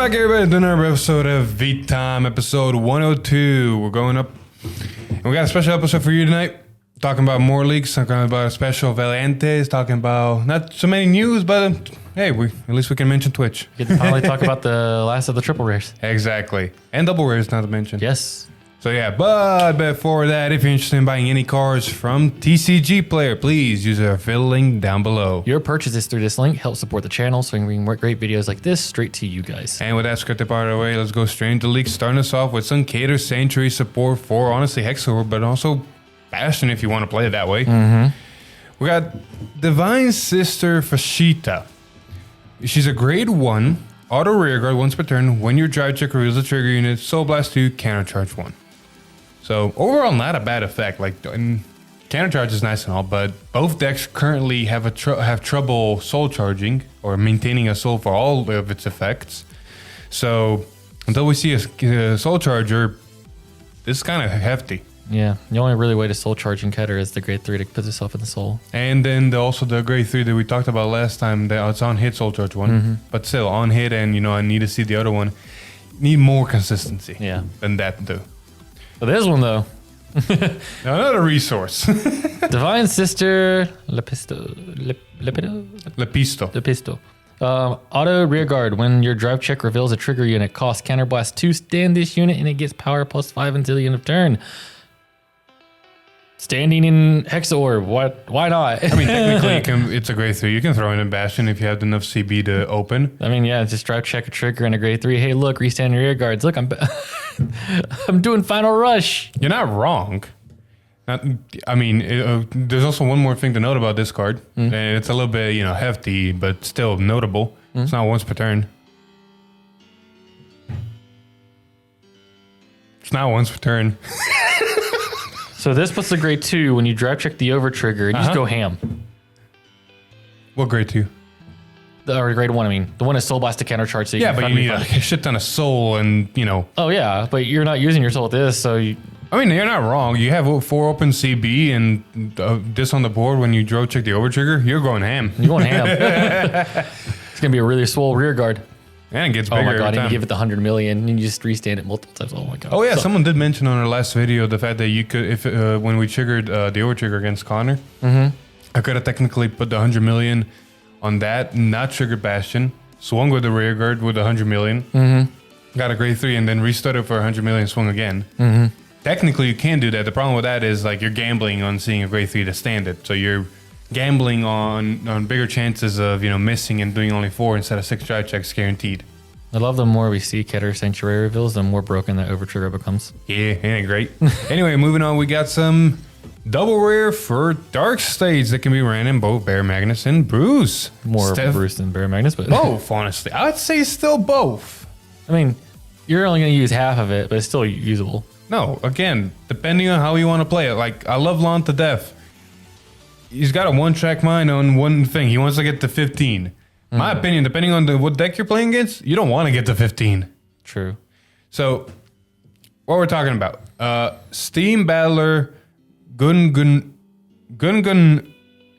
Welcome back, everybody, to another episode of V-Time, episode 102. We're going up, and we got a special episode for you tonight. Talking about more leaks, talking about a special Valiantes, talking about not so many news, but hey, at least we can mention Twitch. We get to finally talk about the last of the triple rares. Exactly. And double rares, not to mention. Yes. So yeah, but before that, if you're interested in buying any cards from TCG Player, please use our affiliate link down below. Your purchases through this link help support the channel so we can bring more great videos like this straight to you guys. And with that scripted part of the way, let's go straight into leaks, starting us off with some Cater Sanctuary support for, honestly, Hexor, but also Bastion if you want to play it that way. We got Divine Sister Fashita. She's a grade 1, auto rearguard once per turn. When your drive check reveals a trigger unit, Soul Blast 2, countercharge 1. So overall, not a bad effect. Like, countercharge is nice and all, but both decks currently have trouble soul charging or maintaining a soul for all of its effects. So until we see a soul charger, this is kind of hefty. Yeah, the only really way to soul charge in Keter is the grade 3 to put yourself in the soul. And then also the grade 3 that we talked about last time, it's on hit soul charge 1, but still on hit, and I need to see the other one. Need more consistency than that though. But this one though, another resource. Divine Sister Lepisto. Auto rearguard. When your drive check reveals a trigger unit, cost counterblast 2, stand this unit, and it gets power +5 until the end of turn. Standing in Hexor, why not? I mean, technically, it's a grade 3. You can throw in a Bastion if you have enough CB to open. I mean, yeah, just drive check a trigger and a grade 3. Hey, look, restand your rear guards. Look, I'm doing final rush. You're not wrong. There's also one more thing to note about this card. And it's a little bit, hefty, but still notable. It's not once per turn. It's not once per turn. So this puts the grade 2 when you drive check the over trigger and you just go ham. What grade 2? Or grade 1, I mean. The one is soul blast to countercharge. So but you need a shit ton of soul and, Oh, yeah, but you're not using your soul with this, so you... I mean, you're not wrong. You have 4 open CB and this on the board when you drive check the over trigger, you're going ham. You're going ham. It's going to be a really swole rear guard. And it gets bigger. Oh my god, every time. and you give it the 100 million and you just restand it multiple times. Oh my god. Oh yeah, someone did mention on our last video the fact that you could, if when we triggered the over trigger against Connor, I could have technically put the 100 million on that, not triggered Bastion, swung with the rear guard with the 100 million, got a grade 3, and then restarted for 100 million, swung again. Technically, you can do that. The problem with that is like you're gambling on seeing a grade 3 to stand it, so you're gambling on bigger chances of missing and doing only 4 instead of 6 drive checks guaranteed. I love the more we see Keter Sanctuary reveals, the more broken that over trigger becomes. Yeah, ain't it great? Anyway, moving on, we got some double rare for Dark Stage that can be ran in both Bear Magnus and Bruce. More Bruce than Bear Magnus, but both, honestly. I'd say still both. I mean, you're only going to use half of it, but it's still usable. No, again, depending on how you want to play it. Like, I love Lon to death. He's got a one-track mind on one thing. He wants to get to 15. My opinion, depending on what deck you're playing against, you don't want to get to 15. True. So, what we're talking about. Steam Battler Kangan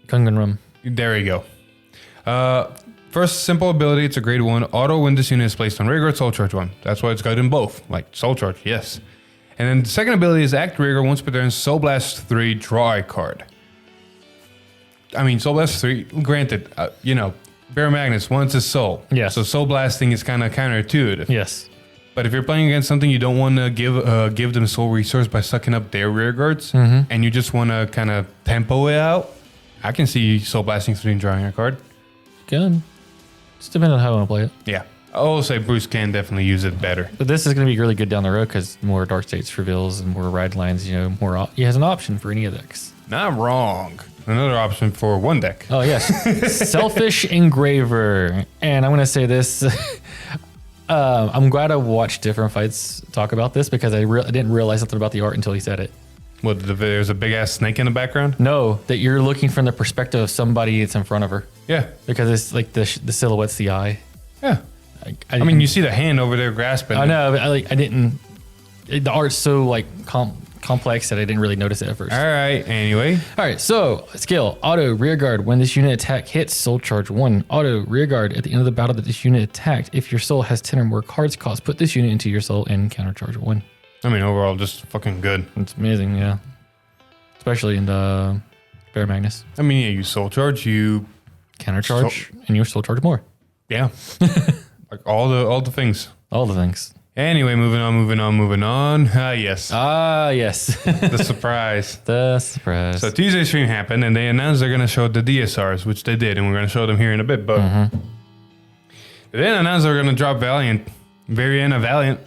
Rum. There you go. First simple ability, it's a grade 1. Auto when this unit is placed on rearguard, soul charge 1. That's why it's good in both. Like, soul charge, yes. And then the second ability is act rearguard once per turn, soul blast 3, draw a card. I mean, Soul Blast 3, granted, Bear Magnus wants his soul. Yes. So Soul Blasting is kind of counterintuitive. Yes. But if you're playing against something you don't want to give them soul resource by sucking up their rear guards, and you just want to kind of tempo it out, I can see Soul Blasting 3 and drawing a card. Good. Just depends on how you want to play it. Yeah. I will say Bruce can definitely use it better. But this is going to be really good down the road because more Dark States reveals and more ride lines, he has an option for any of the decks. Not wrong. Another option for one deck. Oh, yes. Selfish Engraver. And I'm going to say this. I'm glad I watched different fights talk about this because I didn't realize something about the art until he said it. What, there's a big-ass snake in the background? No, that you're looking from the perspective of somebody that's in front of her. Yeah. Because it's like the silhouette's the eye. Yeah. I mean, you see the hand over there grasping. I know, but I didn't... The art's so, complex that I didn't really notice it at first. All right. Anyway, All right, so skill auto rear guard. When this unit attack hits, soul charge 1. Auto rear guard at the end of the battle that this unit attacked. If your soul has 10 or more cards cost, put this unit into your soul and counter charge 1. I mean, overall, just fucking good. It's amazing, yeah. Especially in the Bear Magnus. I mean, yeah, you soul charge, you Counter charge, and you soul charge more. yeah, like all the things. All the things. Anyway, moving on. Ah, yes, Ah, yes. the surprise. The surprise. So Tuesday stream happened, and they announced they're gonna show the DSRs, which they did, and we're gonna show them here in a bit. But they then announced they're gonna drop Variana Valiant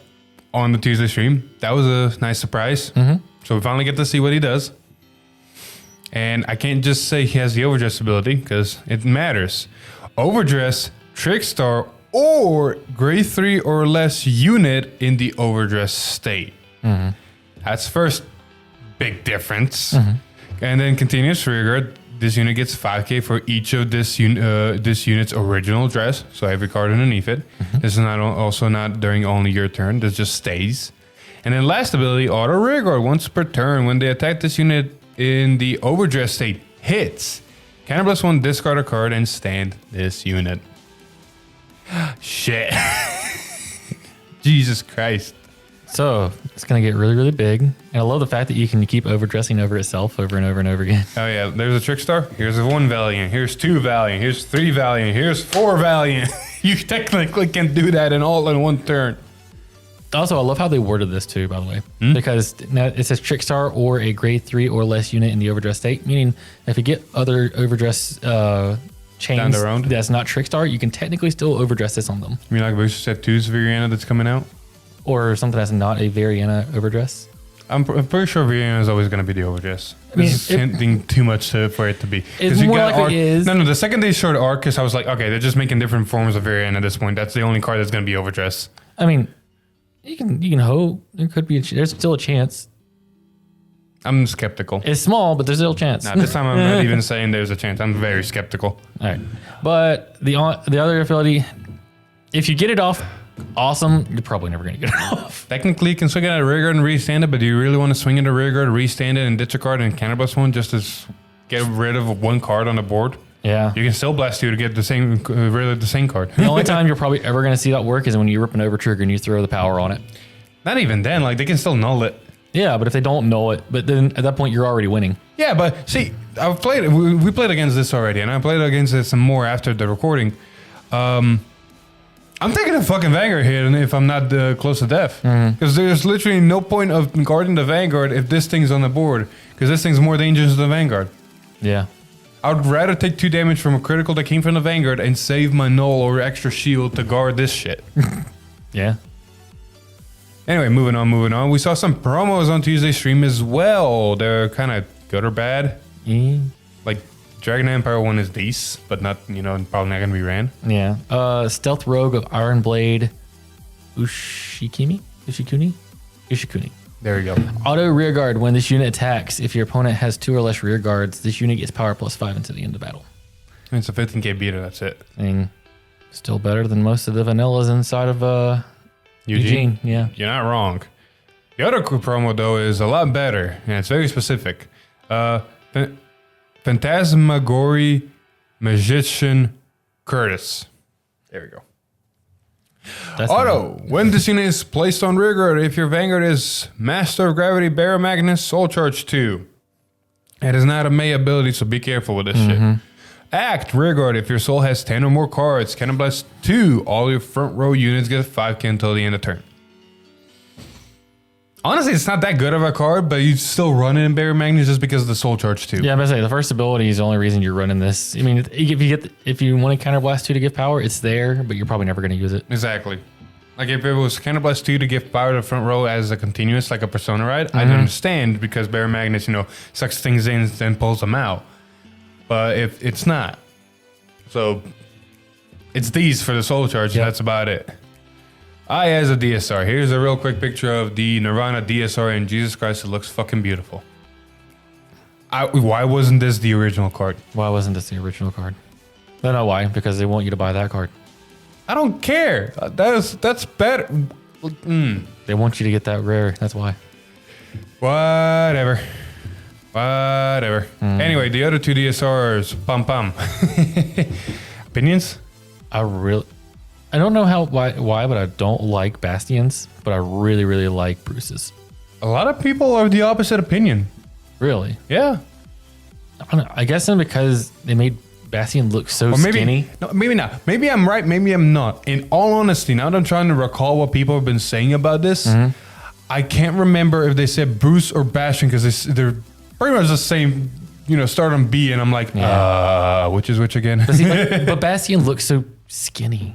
on the Tuesday stream. That was a nice surprise. So we finally get to see what he does. And I can't just say he has the overdress ability because it matters. Overdress, Trickstar, or grade 3 or less unit in the overdress state. That's first big difference. And then continuous rearguard. This unit gets 5k for each of this unit's original dress. So every card underneath it. This is also not during only your turn. This just stays. And then last ability, auto rearguard. Once per turn, when they attack this unit in the overdress state hits, Counter +1, discard a card and stand this unit. Shit. Jesus Christ. So it's going to get really, really big. And I love the fact that you can keep overdressing over itself over and over and over again. Oh yeah, there's a Trickstar. Here's a 1 Valiant. Here's 2 Valiant. Here's 3 Valiant. Here's 4 Valiant. You technically can do that in all in one turn. Also, I love how they worded this too, by the way, because now it says Trickstar or a grade 3 or less unit in the overdress state, meaning if you get other overdress chains Down the road. that's not Trickstar, you can technically still overdress this on them. You mean like Booster Set 2's Variana that's coming out? Or something that's not a Variana overdress. I'm pretty sure Variana is always going to be the overdress. This is hinting too much for it to be. It's you more got like Arc. it is. No, the second they showed Arcus, I was like, okay, they're just making different forms of Variana at this point. That's the only card that's going to be overdress. I mean, you can hope. There could be, there's still a chance. I'm skeptical. It's small, but there's still a chance. Nah, this time I'm not even saying there's a chance. I'm very skeptical. All right. But the other ability, if you get it off, awesome. You're probably never going to get it off. Technically, you can swing it at a rear guard and restand it, but do you really want to swing it at a rear guard, restand it, and ditch a card and counter +1 just to get rid of 1 card on the board? Yeah. You can still blast 2 to get the same rid of the same card. The only time you're probably ever going to see that work is when you rip an over trigger and you throw the power on it. Not even then. Like, they can still null it. Yeah, but if they don't know it, but then at that point you're already winning. Yeah, but see, I've played. We played against this already, and I played against it some more after the recording. I'm taking a fucking Vanguard here, and if I'm not close to death, because there's literally no point of guarding the Vanguard if this thing's on the board, because this thing's more dangerous than the Vanguard. Yeah. I would rather take 2 damage from a critical that came from the Vanguard and save my null or extra shield to guard this shit. Yeah. Anyway, moving on. We saw some promos on Tuesday stream as well. They're kind of good or bad. Like, Dragon Empire one is decent, but not, probably not going to be ran. Yeah. Stealth Rogue of Ironblade Ushikuni. There you go. Auto rear guard. When this unit attacks, if your opponent has 2 or less rear guards, this unit gets power +5 until the end of battle. It's a 15k beater, that's it. I mean, still better than most of the vanillas inside of Eugene. Yeah. You're not wrong. The other cool promo, though, is a lot better, and it's very specific. Phantasmagory Magician Curtis. There we go. That's Auto. When this unit is placed on rearguard, if your Vanguard is Master of Gravity, Bear Magnus, Soul Charge 2. It is not a May ability, so be careful with this shit. Act. Rearguard. If your soul has 10 or more cards, Cannon Blast 2. All your front row units get 5k until the end of turn. Honestly, it's not that good of a card, but you still run it in Bear Magnus just because of the Soul Charge 2. Yeah, I'm gonna say the first ability is the only reason you're running this. I mean, if you want to Counter Blast 2 to give power, it's there, but you're probably never gonna use it. Exactly. Like if it was Counter Blast 2 to give power to the front row as a continuous, like a Persona ride, I'd understand because Bear Magnus, sucks things in and then pulls them out. But if it's not. So it's these for the Soul Charge, and that's about it. As a DSR. Here's a real quick picture of the Nirvana DSR, and Jesus Christ, it looks fucking beautiful. Why wasn't this the original card? Why wasn't this the original card? I don't know why, because they want you to buy that card. I don't care. That's better. They want you to get that rare, that's why. Whatever. Anyway, the other two DSRs, pum pum. Opinions? I don't know why, but I don't like Bastions, but I really, really like Bruce's. A lot of people are the opposite opinion. Really? Yeah. I don't know. I guess because they made Bastion look so skinny. No, maybe not. Maybe I'm right. Maybe I'm not. In all honesty, now that I'm trying to recall what people have been saying about this, I can't remember if they said Bruce or Bastion because they're pretty much the same, start on B, and I'm like, which is which again? But Bastion looks so skinny.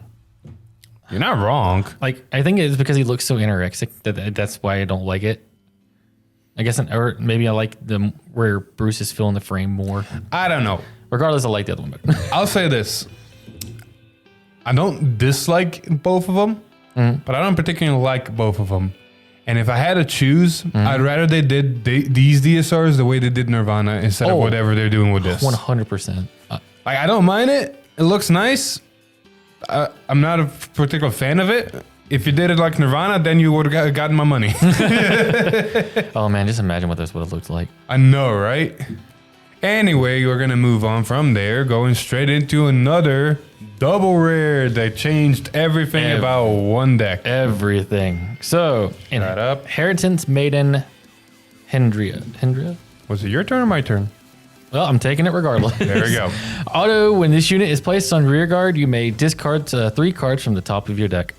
You're not wrong. Like, I think it's because he looks so anorexic that's why I don't like it. I guess, or maybe I like where Bruce is filling the frame more. I don't know. Regardless, I like the other one better. I'll say this. I don't dislike both of them, but I don't particularly like both of them. And if I had to choose, I'd rather they did these DSRs the way they did Nirvana instead of whatever they're doing with this. 100%. Like, I don't mind it. It looks nice. I'm not a particular fan of it. If you did it like Nirvana, then you would have gotten my money. Oh man, just imagine what this would have looked like. I know, right? Anyway, we're going to move on from there, going straight into another double rare that changed everything about one deck. Everything. So, Inheritance Maiden Hendria. Was it your turn or my turn? Well, I'm taking it regardless. There we go. Auto, when this unit is placed on rear guard, you may discard 3 cards from the top of your deck.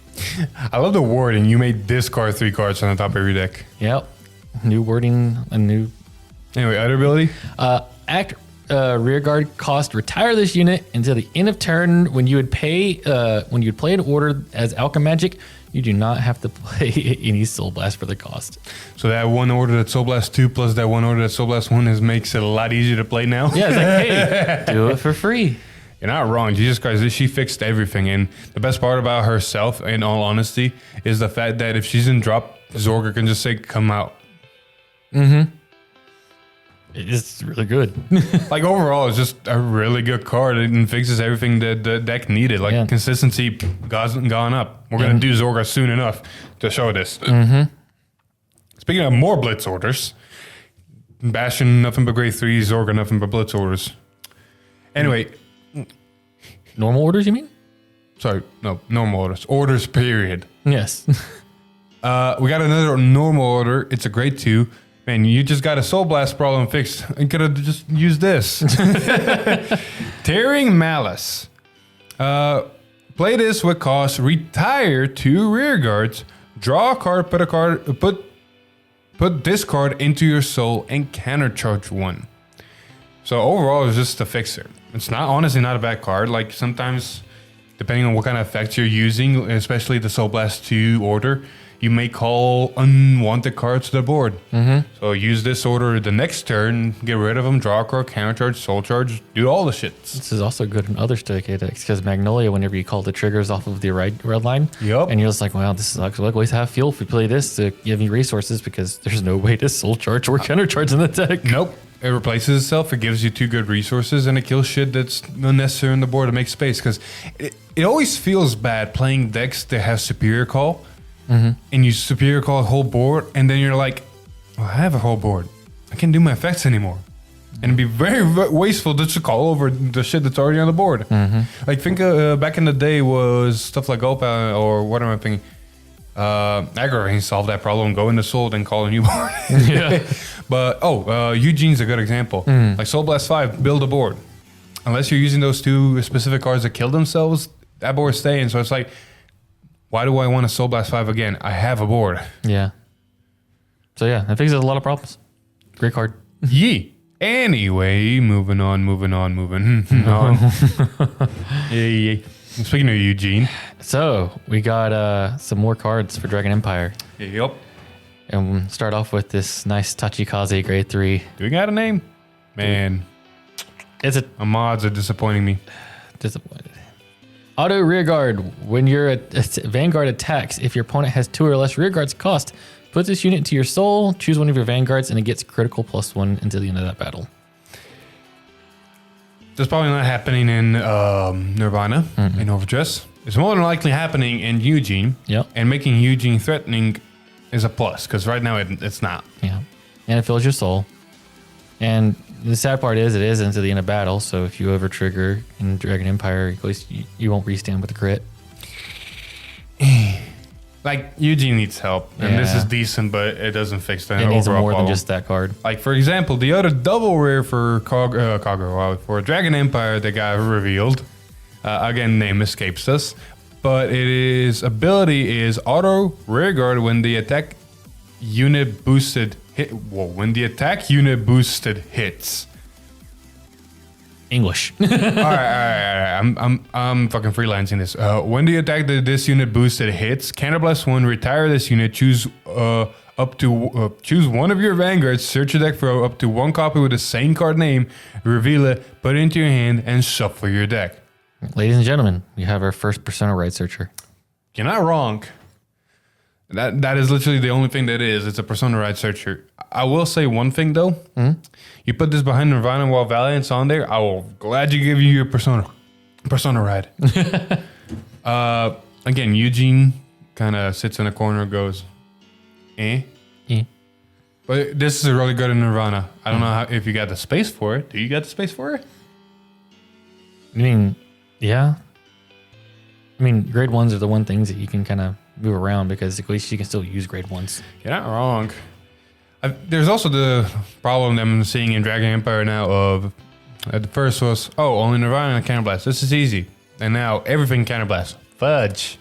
I love the wording. You may discard 3 cards on the top of your deck. Yep. New wording, Anyway, other ability? Rear guard cost. Retire this unit until the end of turn. When you would play an order as Alchemagic, you do not have to play any Soul Blast for the cost. So that one order that Soul Blast 2 plus that one order that Soul Blast 1 makes it a lot easier to play now. Yeah, it's like, hey, do it for free. You're not wrong. Jesus Christ, she fixed everything. And the best part about herself, in all honesty, is the fact that if she's in drop, Zorga can just say, come out. It's really good. Like, overall, it's just a really good card and fixes everything that the deck needed. Like, consistency gone up. We're going to do Zorga soon enough to show this. Speaking of more Blitz orders, Bastion, nothing but grade 3, Zorga, nothing but Blitz orders. Anyway. Normal orders, you mean? Sorry, no, normal orders. Orders, period. Yes. We got another normal order. It's a grade 2. Man, you just got a Soul Blast problem fixed. You could have just used this. Tearing Malice. Play this with cost. Retire 2 rear guards. Draw a card. Put this card into your soul and countercharge 1. So overall, it's just a fixer. It's honestly not a bad card. Like, sometimes, depending on what kind of effects you're using, especially the Soul Blast 2 order, you may call unwanted cards to the board. So use this order the next turn, get rid of them, draw a card, countercharge, soul charge, do all the shits. This is also good in other Stoic decks because Magnolia, whenever you call the triggers off of the red line, and you're just like, well, this sucks. We'll always have fuel if we play this to give you resources because there's no way to soul charge or countercharge in the deck. Nope. It replaces itself. It gives you 2 good resources, and it kills shit that's unnecessary on the board to make space. Because it always feels bad playing decks that have Superior Call, and you Superior Call a whole board, and then you're like, well, I have a whole board. I can't do my effects anymore. And it'd be very wasteful just to call over the shit that's already on the board. Like, think back in the day was stuff like Opa, or what am I thinking? Aggravating solved that problem, go into Soul, then call a new board. But Eugene's a good example. Like Soul Blast 5, build a board. Unless you're using those 2 specific cards that kill themselves, that board's staying. So it's like, why do I want a Soul Blast 5 again? I have a board. Yeah. So yeah, that fixes a lot of problems. Great card. Yee. Anyway, moving on. Yay. Speaking of Eugene. So we got some more cards for Dragon Empire. Yep. And we'll start off with this nice Tachikaze grade 3. Do we got a name? Man. My mods are disappointing me. Disappointed. Auto rear guard. When your Vanguard attacks, if your opponent has 2 or less rear guards cost, put this unit into your soul, choose one of your Vanguards, and it gets critical +1 until the end of that battle. That's probably not happening in Nirvana, in overdress. It's more than likely happening in Eugene. Yep. And making Eugene threatening is a plus because right now it's not. Yeah. And it fills your soul. And the sad part is it is into the end of battle. So if you over trigger in Dragon Empire, at least you won't restand with the crit. Like Eugene needs help, and this Yeah. is decent, but it doesn't fix the It needs overall more than problem. just that card. Like for example, the other double rare for for Dragon Empire that got revealed. Again, name escapes us, but its ability is auto rear guard when the attack unit boosted hit. Whoa, when the attack unit boosted hits. English. all right. I'm fucking freelancing this. When the attack that this unit boosted hits, counterblast 1, retire this unit, choose one of your vanguards, search your deck for up to 1 copy with the same card name, reveal it, put it into your hand, and shuffle your deck. Ladies and gentlemen, we have our first Persona Right Searcher. You're not wrong. That is literally the only thing that is. It's a Persona Ride Searcher. I will say one thing though. Mm-hmm. You put this behind Nirvana while Valiant's on there. I will gladly give you your Persona Ride. Again, Eugene kind of sits in a corner and goes, eh? Yeah. But this is a really good Nirvana. I don't know if you got the space for it. Do you got the space for it? I mean, yeah. I mean, grade 1s are the one things that you can kind of move around because at least you can still use grade 1s. You're not wrong. There's also the problem that I'm seeing in Dragon Empire now of the first was, only Nirvana and Counterblast. This is easy. And now everything Counterblast. Fudge.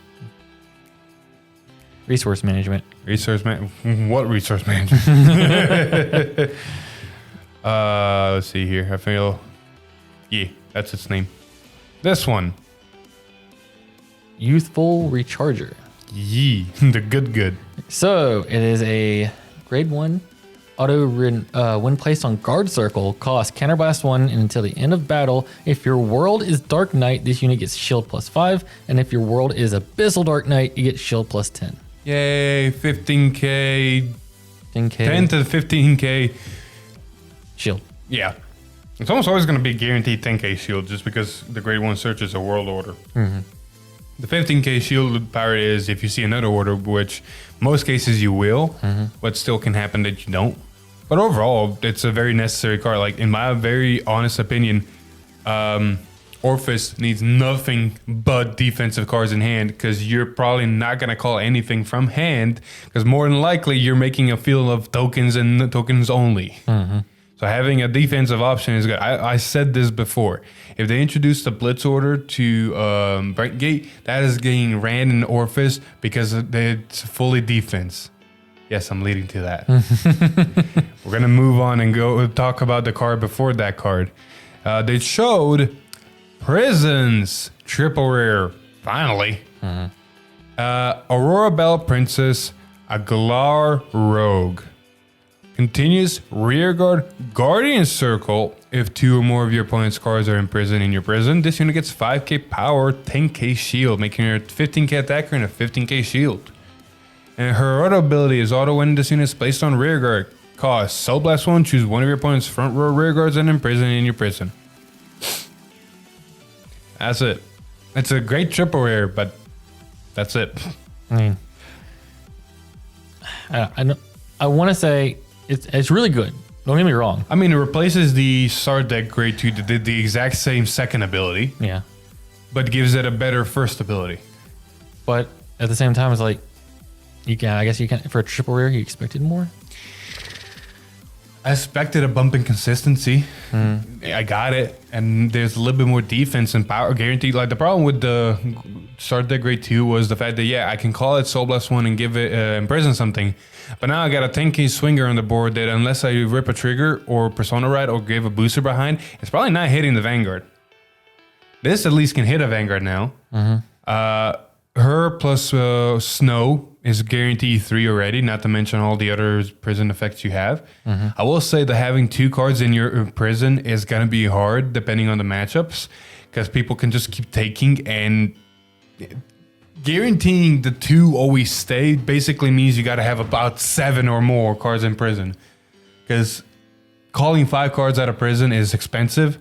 Resource management. What resource management? Let's see here. I feel, that's its name. This one. Youthful Recharger. The good. So it is a grade 1 auto when placed on guard circle, cost counterblast 1 and until the end of battle. If your world is Dark Knight, this unit gets shield +5, and if your world is Abyssal Dark Knight, you get shield +10. Yay, 15k, 10k 10 to 15k shield. Yeah. It's almost always going to be guaranteed 10k shield just because the grade 1 search is a world order. Mm-hmm. The 15k shield power is if you see another order, which most cases you will, but still can happen that you don't. But overall, it's a very necessary card. Like, in my very honest opinion, Orpheus needs nothing but defensive cards in hand because you're probably not going to call anything from hand because more than likely you're making a field of tokens and tokens only. Mm-hmm. So having a defensive option is good. I said this before. If they introduce the Blitz order to Brightgate, that is getting ran in Orpheus because it's fully defense. Yes, I'm leading to that. We're going to move on and go talk about the card before that card. They showed Prisons triple rare, finally. Aurora Bell Princess, Aglar Rogue. Continuous rearguard Guardian Circle. If 2 or more of your opponent's cards are imprisoned in your prison, this unit gets 5k power, 10k shield, making her a 15k attacker and a 15k shield. And her auto ability is auto when this unit is placed on rearguard. Cost Soul Blast 1, choose one of your opponent's front row rearguards and imprison it in your prison. That's it. It's a great triple rare, but that's it. I mean, I want to say it's really good. Don't get me wrong. I mean, it replaces the Sard deck grade 2 that did the exact same second ability, Yeah. but gives it a better first ability. But at the same time, it's like, I guess you can, for a triple rare, you expected more. I expected a bump in consistency. I got it. And there's a little bit more defense and power guaranteed. Like, the problem with the Sard deck grade 2 was the fact that, I can call it Soul Blast 1 and give it imprison something. But now I got a 10k swinger on the board that unless I rip a trigger or Persona Ride or give a booster behind, it's probably not hitting the Vanguard. This at least can hit a Vanguard now. Her plus Snow is guaranteed 3 already, not to mention all the other prison effects you have. I will say that having 2 cards in your prison is going to be hard depending on the matchups because people can just keep taking, and guaranteeing the 2 always stay basically means you got to have about 7 or more cards in prison because calling 5 cards out of prison is expensive.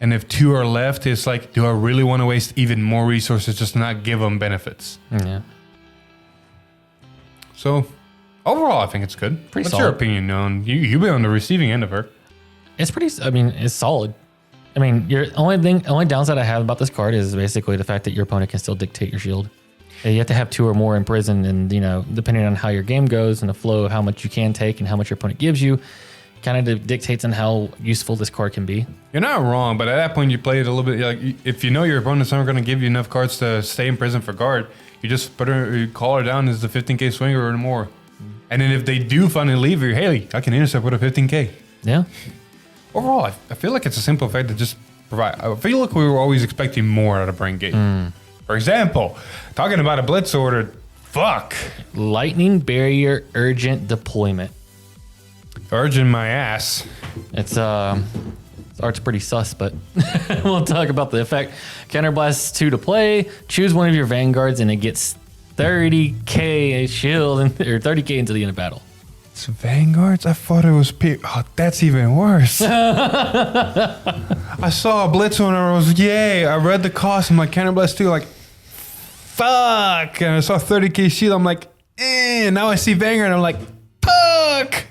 And if 2 are left, it's like, do I really want to waste even more resources just to not give them benefits? Yeah. So, Overall, I think it's good. Pretty What's solid. your opinion on you've been on the receiving end of her? It's pretty. I mean, it's solid. I mean, your only downside I have about this card is basically the fact that your opponent can still dictate your shield. You have to have 2 or more in prison, and depending on how your game goes and the flow of how much you can take and how much your opponent gives you, kind of dictates on how useful this card can be. You're not wrong, but at that point you play it a little bit like if you know your opponent's not going to give you enough cards to stay in prison for guard, you just you call her down as the 15k swinger or more. And then if they do finally leave you, hey, I can intercept with a 15k. Yeah. Overall, I feel like it's a simple fact to just provide. I feel like we were always expecting more out of Brain Gate. For example, talking about a Blitz order, fuck. Lightning Barrier Urgent Deployment. Urging my ass. It's art's pretty sus, but we'll talk about the effect. Counterblast 2 to play. Choose one of your Vanguards and it gets 30k shield or 30k into the end of battle. It's Vanguards? I thought it was oh, that's even worse. I saw a Blitz on it. I was, yay. I read the cost. I'm like, Counterblast 2, like, fuck. And I saw 30k shield. I'm like, Now I see Vanguard and I'm like, fuck.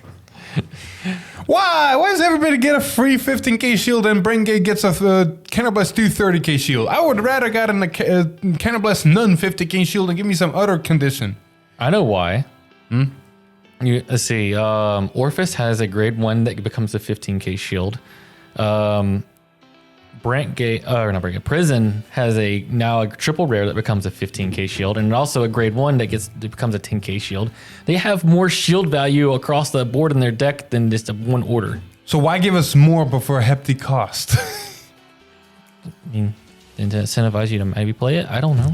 Why? Why does everybody get a free 15k shield and Brain Gate gets a Counterblast 2 30k shield? I would rather got a Counterblast none 50k shield and give me some other condition. I know why. Let's see. Orphis has a grade 1 that becomes a 15k shield. Prison has now a triple rare that becomes a 15k shield, and also a grade 1 that becomes a 10k shield. They have more shield value across the board in their deck than just a one order. So why give us more before a hefty cost? I mean, and to incentivize you to maybe play it. I don't know.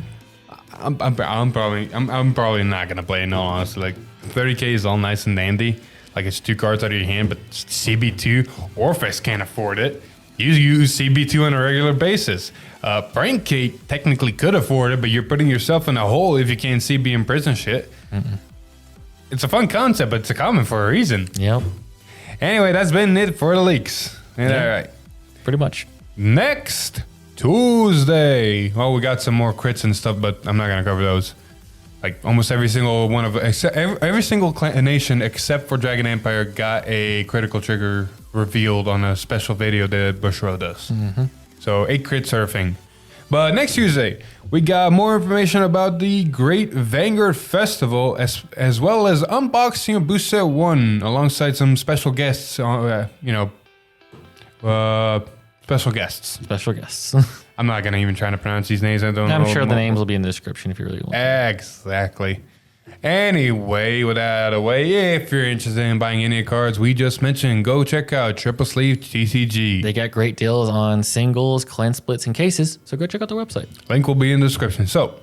I'm probably not gonna play it. No, honestly, like 30k is all nice and dandy. Like it's 2 cards out of your hand, but CB2 Orphis can't afford it. You use CB2 on a regular basis. Brain Gate technically could afford it, but you're putting yourself in a hole if you can't CB in prison shit. It's a fun concept, but it's a common for a reason. Yep. Anyway, that's been it for the leaks. All right. Pretty much. Next Tuesday. Well, we got some more crits and stuff, but I'm not gonna cover those. Like almost every single one of every single nation except for Dragon Empire got a critical trigger revealed on a special video that Bushro does. So 8 crits are a thing. But next Tuesday, we got more information about the Great Vanguard Festival as well as unboxing of Boost Set 1 alongside some special guests. Special guests. Special guests. I'm not gonna even try to pronounce these names. I'm sure the names will be in the description if you really want. Exactly. Anyway, with that out of the way, if you're interested in buying any cards we just mentioned, go check out Triple Sleeve TCG. They got great deals on singles, clan splits, and cases, so go check out their website. Link will be in the description. So,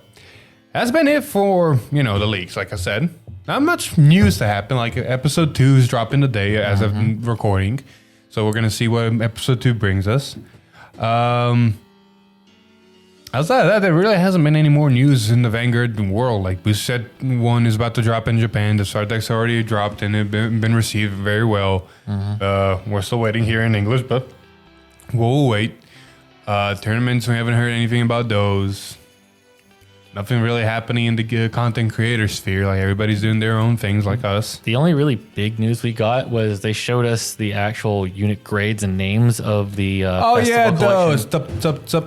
that's been it for, the leaks, like I said. Not much news to happen. Like, episode 2 is dropping today as of recording. So, we're going to see what episode 2 brings us. Outside of that, there really hasn't been any more news in the Vanguard world. Like, Boost Set 1 is about to drop in Japan. The start deck's already dropped and it's been received very well. We're still waiting here in English, but we'll wait. Tournaments, we haven't heard anything about those. Nothing really happening in the content creator sphere. Like, everybody's doing their own things like us. The only really big news we got was they showed us the actual unit grades and names of the festival collection. Those.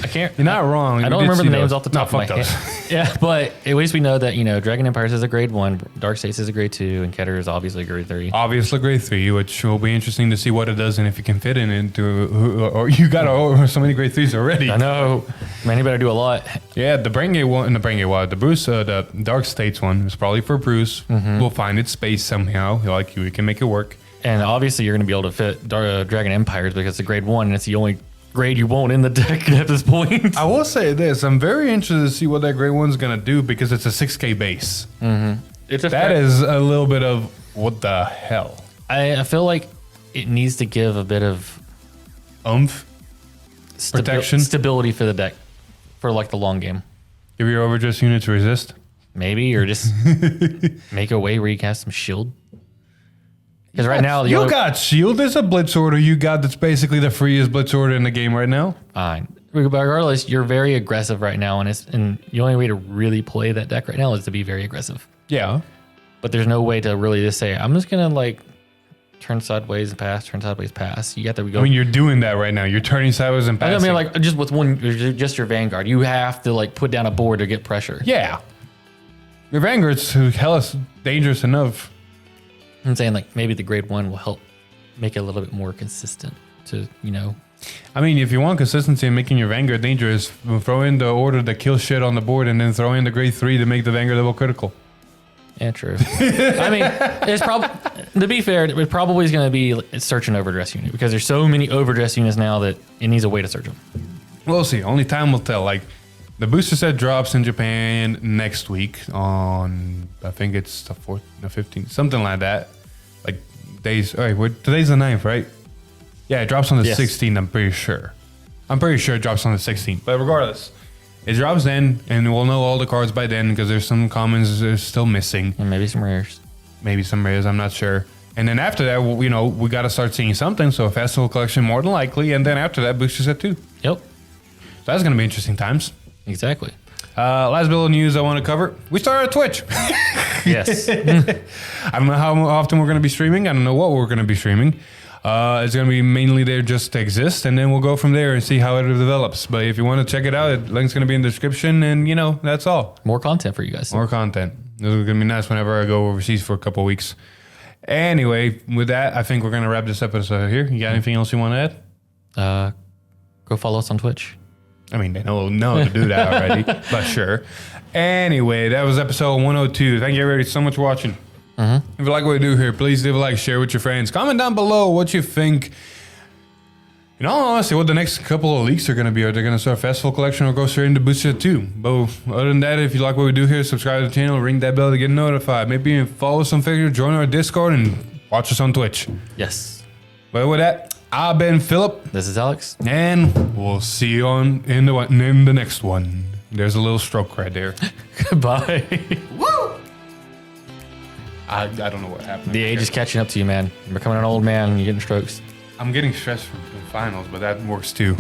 I can't. You're not wrong. I don't remember the names off the top of my those. head. Yeah, but at least we know that Dragon Empires is a grade 1, Dark States is a grade 2, and Keter is obviously a grade 3. Obviously grade 3, which will be interesting to see what it does and if you can fit it into. Or you got so many grade 3s already. I know. Man, you better do a lot. Yeah, the Brain Gate one, the Bruce, the Dark States one is probably for Bruce. We'll find its space somehow. Like we can make it work. And obviously, you're going to be able to fit Dragon Empires because it's a grade 1 and it's the only grade you won't in the deck at this point. I will say this: I'm very interested to see what that grade 1's going to do because it's a 6K base. That is a little bit of what the hell. I feel like it needs to give a bit of protection, stability for the deck for like the long game. Give your overdress units resist. Maybe, or just make a way where you cast some shield. Because right now... You got shield. There's a blitz order you got that's basically the freest blitz order in the game right now. Fine. Regardless, you're very aggressive right now, and the only way to really play that deck right now is to be very aggressive. Yeah. but there's no way to really just say, I'm just going to like turn sideways and pass, turn sideways, pass. You got to go. I mean, you're doing that right now. You're turning sideways and passing. I mean, like just with just your Vanguard, you have to like put down a board to get pressure. Yeah. Your Vanguard's hella dangerous enough. I'm saying like maybe the grade 1 will help make it a little bit more consistent to, I mean, if you want consistency in making your Vanguard dangerous, throw in the order that kills shit on the board and then throw in the grade 3 to make the Vanguard double critical. Yeah, true. I mean, it's probably, to be fair, it probably is going to be search an overdress unit because there's so many overdress units now that it needs a way to search them. We'll see. Only time will tell. Like, the booster set drops in Japan next week on, I think it's the 4th, the 15th, something like that. Like, days, all right, today's the 9th, right? Yeah, it drops on the 16th, I'm pretty sure. I'm pretty sure it drops on the 16th. But regardless, it drops then, and we'll know all the cards by then because there's some commons that are still missing. And maybe some rares. Maybe some rares, I'm not sure. And then after that, we got to start seeing something. So a festival collection more than likely. And then after that, booster set 2. Yep. So that's going to be interesting times. Exactly. Last bit of news I want to cover. We started Twitch. Yes. I don't know how often we're going to be streaming. I don't know what we're going to be streaming. It's going to be mainly there just to exist, and then we'll go from there and see how it develops. But if you want to check it out, the link's going to be in the description, and, that's all. More content for you guys. More content. This is going to be nice whenever I go overseas for a couple of weeks. Anyway, with that, I think we're going to wrap this episode here. You got anything else you want to add? Go follow us on Twitch. I mean, they know to do that already, but sure. Anyway, that was episode 102. Thank you everybody so much for watching. If you like what we do here, please leave a like, share with your friends. Comment down below what you think. In all honesty, what the next couple of leaks are going to be. Are they going to start Festival Collection or go straight into Booster 2? But other than that, if you like what we do here, subscribe to the channel, ring that bell to get notified. Maybe even follow us on Facebook, join our Discord, and watch us on Twitch. Yes. But with that, I've been Philip. This is Alex. And we'll see you in the next one. There's a little stroke right there. Goodbye. Woo! I don't know what happened. The age is catching up to you, man. You're becoming an old man and you're getting strokes. I'm getting stressed from the finals, but that works too.